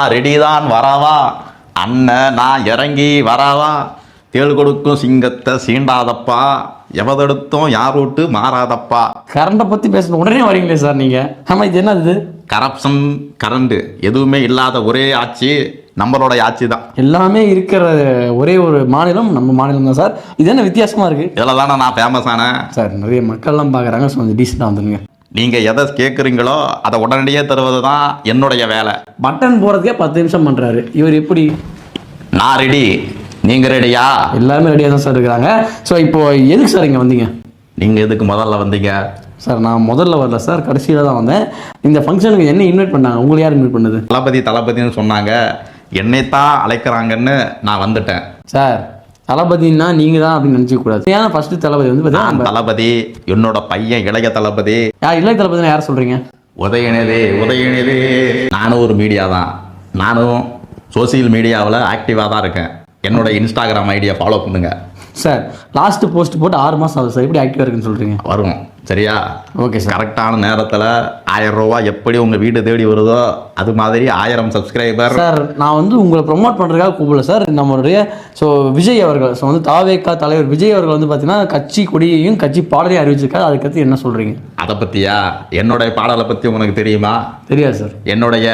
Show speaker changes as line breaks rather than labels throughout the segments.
நான் ரெடிதான் வரவா, அண்ணன் நான் இறங்கி வரவா, தேள் கொடுக்கும் சிங்கத்தை சீண்டாதப்பா, எவதெடுத்தும் யார் விட்டு மாறாதப்பா.
கரண்டை பற்றி பேசணும் உடனே வரீங்களே சார் நீங்கள். ஆமாம், இது என்ன இது?
கரப்ஷன் கரண்டு எதுவுமே இல்லாத ஒரே ஆட்சி நம்மளோட ஆட்சி தான்.
எல்லாமே இருக்கிற ஒரே ஒரு மாநிலம் நம்ம மாநிலம் தான் சார். இது என்ன வித்தியாசமாக இருக்குது?
இதில் தானே நான் ஃபேமஸ் ஆனேன்
சார். நிறைய மக்கள்லாம் பார்க்குறாங்க. ஸோ கொஞ்சம் டீசெண்டாக வந்துடுங்க.
நீங்கள் எதை கேட்குறீங்களோ அதை உடனடியே தருவது தான் என்னுடைய வேலை.
பட்டன் போகிறதுக்கே 10 நிமிஷம் பண்ணுறாரு இவர். எப்படி?
நான் ரெடி, நீங்கள் ரெடியா?
எல்லாருமே ரெடியாக தான் சார் இருக்கிறாங்க. ஸோ இப்போ எதுக்கு சார் இங்கே வந்தீங்க?
நீங்கள் எதுக்கு முதல்ல வந்தீங்க?
சார் நான் முதல்ல வரல சார், கடைசியில் தான் வந்தேன். இந்த ஃபங்க்ஷனுக்கு என்ன இன்வைட் பண்ணாங்க? உங்களை யார் இன்வைட் பண்ணது?
தளபதினு சொன்னாங்க, என்னைத்தான் அழைக்கிறாங்கன்னு நான் வந்துட்டேன்.
சார் தளபதினா நீங்கள் தான் அப்படின்னு நினச்சிக்கூடாது. ஏன்னா ஃபஸ்ட்டு தளபதி வந்து
பார்த்தீங்கன்னா தளபதி, என்னோட பையன் இளைய தளபதி.
இளைய தளபதினா யார் சொல்கிறீங்க?
உதயநிதி. நானும் ஒரு மீடியா தான். நானும் சோசியல் மீடியாவில் ஆக்டிவாக தான் இருக்கேன். என்னோட இன்ஸ்டாகிராம் ஐடியை ஃபாலோ பண்ணுங்க
சார். லாஸ்ட்டு போஸ்ட் போட்டு 6 மாதம் ஆகுது சார். எப்படி ஆக்டிவாக இருக்குன்னு சொல்கிறீங்க?
வரும் சரியா?
Okay sir.
கரெக்டான நேரத்தில் 1000 ரூபா எப்படி உங்கள் வீடு தேடி வருதோ அது மாதிரி 1000 சப்ஸ்கிரைபர்.
சார் நான் வந்து உங்களை ப்ரொமோட் பண்ணுறதுக்காக கூப்பிடல சார். நம்மளுடைய ஸோ விஜய் அவர்கள், ஸோ வந்து தாவேகா தலைவர் விஜய் அவர்கள் வந்து பார்த்தீங்கன்னா கட்சி கொடியையும் கட்சி பாடலையும் அறிவிச்சிருக்காரு. அதுக்கடுத்து என்ன சொல்கிறீங்க?
அதை பற்றியா? என்னுடைய பாடலை பற்றி உனக்கு தெரியுமா?
தெரியாது சார்.
என்னுடைய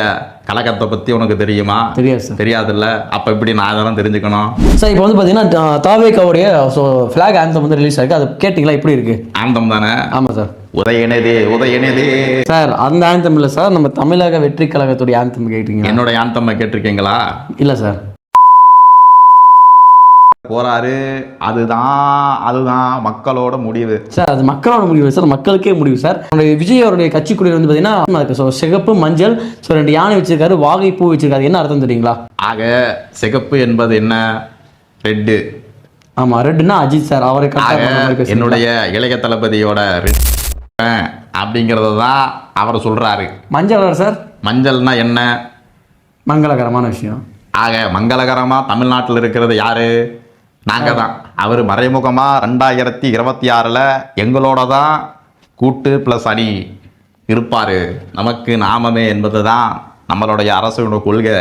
கலக்கத்தை பற்றி உனக்கு தெரியுமா?
தெரியாது சார்.
தெரியாதுல்ல, அப்போ இப்படி நான் அதெல்லாம் தெரிஞ்சுக்கணும்
சார். இப்போ வந்து பார்த்தீங்கன்னா தாவேகாவுடைய ஸோ ஃப்ளாக் ஆந்தம் வந்து ரிலீஸ் ஆயிருக்கு. அதை கேட்டிங்களா? எப்படி இருக்கு?
ஆந்தம் தானே?
ஆமாம் சார்.
உதயநிதி
சார். அந்த ஆந்தம் இல்லை சார், நம்ம தமிழக வெற்றி கழகத்துடைய ஆந்தம் கேட்டீங்க.
என்னோட ஆந்தம் கேட்டிருக்கீங்களா?
இல்லை சார்.
போறாரு, அதுதான் மக்களோட முடிவு
சார். அது மக்களோட முடிவு சார், மக்களுக்கே முடிவு சார். விஜய் அவருடைய கட்சி குடியில் வந்து பார்த்தீங்கன்னா சிகப்பு மஞ்சள் ஸோ 2 யானை வச்சிருக்காரு, வாகை பூ வச்சிருக்காரு. என்ன அர்த்தம் தெரியுங்களா?
ஆக சிகப்பு என்பது என்ன? ரெட்டு.
ஆமா, ரெட்டுன்னா அஜித் சார். அவரை
என்னுடைய இளைய தளபதியோட அப்படிங்கறத தான் அவர் சொல்றாரு.
மஞ்சள் சார். மஞ்சள்னா
என்ன?
மங்களகரமான விஷயம்.
ஆக மங்களகரமா தமிழ்நாட்டில் இருக்கிறது யாரு? நாங்க தான். அவர் மறைமுகமா 2026 எங்களோட தான் கூட்டு பிளஸ் அணி இருப்பாரு. நமக்கு நாமமே என்பது தான் நம்மளுடைய அரசோட கொள்கை.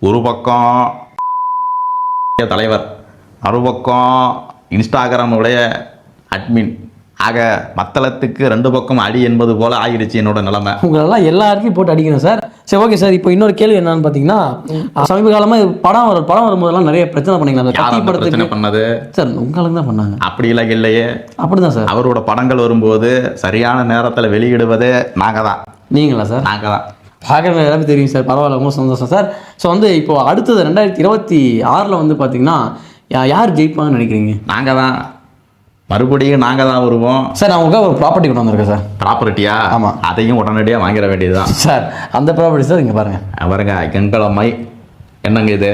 ஒரு பக்கம் தலைவர், மறுபக்கம் இன்ஸ்டாகிராமுடைய அட்மின். ஆக மத்தளத்துக்கு 2 பக்கம் அடி என்பது போல ஆகிடுச்சு என்னோட நிலைமை.
உங்களெல்லாம் எல்லாருக்கும் போட்டு அடிக்கணும் சார். சரி, ஓகே சார். இப்போ இன்னொரு கேள்வி என்னன்னு பார்த்தீங்கன்னா, சமீப காலமாக படம் வரும்போதெல்லாம் நிறைய பிரச்சனை பண்ணிக்கலாம்.
பண்ணது சார்
உங்களுக்கு தான் பண்ணாங்க.
அப்படிலாம் இல்லையே.
அப்படிதான் சார்.
அவரோட படங்கள் வரும்போது சரியான நேரத்தில் வெளியிடுவது நாங்கள் தான்.
நீங்களா சார்?
நாங்கள் தான்.
பார்க்குறது எல்லாமே தெரியும் சார். பரவாயில்ல, ரொம்ப சந்தோஷம் சார். ஸோ வந்து இப்போ அடுத்தது 2026 வந்து பார்த்தீங்கன்னா யார் ஜெயிப்பாங்கன்னு நினைக்கிறீங்க?
நாங்கள் தான். மறுபடியும் நாங்கள் தான் வருவோம்
சார். நான் உங்களுக்கு ஒரு ப்ராப்பர்ட்டி கொண்டு வந்திருக்கேன் சார்.
ப்ராப்பர்ட்டியா?
ஆமாம்.
அதையும் உடனடியாக வாங்கிட வேண்டியதுதான்
சார். அந்த ப்ராப்பர்ட்டி சார் இங்கே பாருங்க.
கண்களம்மை. என்னங்க இது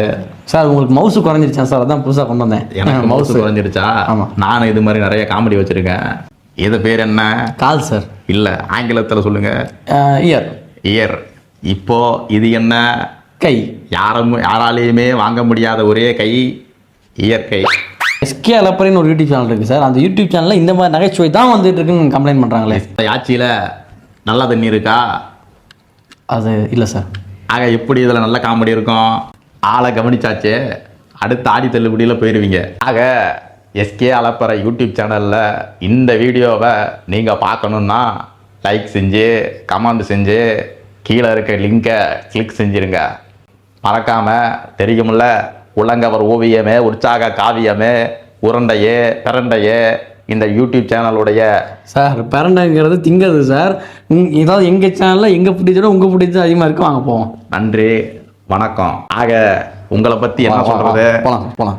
சார்? உங்களுக்கு மவுசு குறைஞ்சிருச்சா சார்? அதான் புதுசாக கொண்டு வந்தேன்.
எனக்கு மவுசு குறைஞ்சிருச்சா? ஆமாம். நான் இது மாதிரி நிறைய காமெடி வச்சுருக்கேன். இது பேர் என்ன? Call sir. இல்லை, ஆங்கிலத்தில் சொல்லுங்க. இயர். இப்போ இது என்ன? கை. யாராலையுமே வாங்க முடியாத ஒரே கை இயற்கை.
எஸ்கே அலப்பரின்னு ஒரு யூடியூப் சேனல் இருக்குது சார். அந்த யூடியூப் சேனலில் இந்த மாதிரி நகைச்சுவை தான் வந்துட்டு இருக்குன்னு கம்ப்ளைண்ட் பண்ணுறாங்களே.
ஆட்சியில் நல்ல தண்ணி இருக்கா?
அது இல்லை சார்.
ஆக எப்படி இதில் நல்ல காமெடி இருக்கும்? ஆளை கவனிச்சாச்சு, அடுத்த ஆடி தள்ளுபடியில் போயிடுவீங்க. ஆக எஸ்கே அலப்பறை யூடியூப் சேனலில் இந்த வீடியோவை நீங்கள் பார்க்கணுன்னா லைக் செஞ்சு கமெண்ட் செஞ்சு கீழே இருக்க லிங்கை கிளிக் செஞ்சுருங்க. மறக்காமல் தெரியுமில்ல, உலங்கவர் ஓவியமே, உற்சாக காவியமே, உருண்டையே பிரண்டையே இந்த யூடியூப் சேனலுடைய
சார். பிரண்டைங்கிறது திங்கிறது சார். ஏதாவது எங்கள் சேனலில் எங்கே பிடிச்சதோ உங்கள் பிடிச்சது அதிகமாக இருக்கு. வாங்க போவோம்.
நன்றி, வணக்கம். ஆக உங்களை பற்றி என்ன சொல்கிறது?
போகலாம்.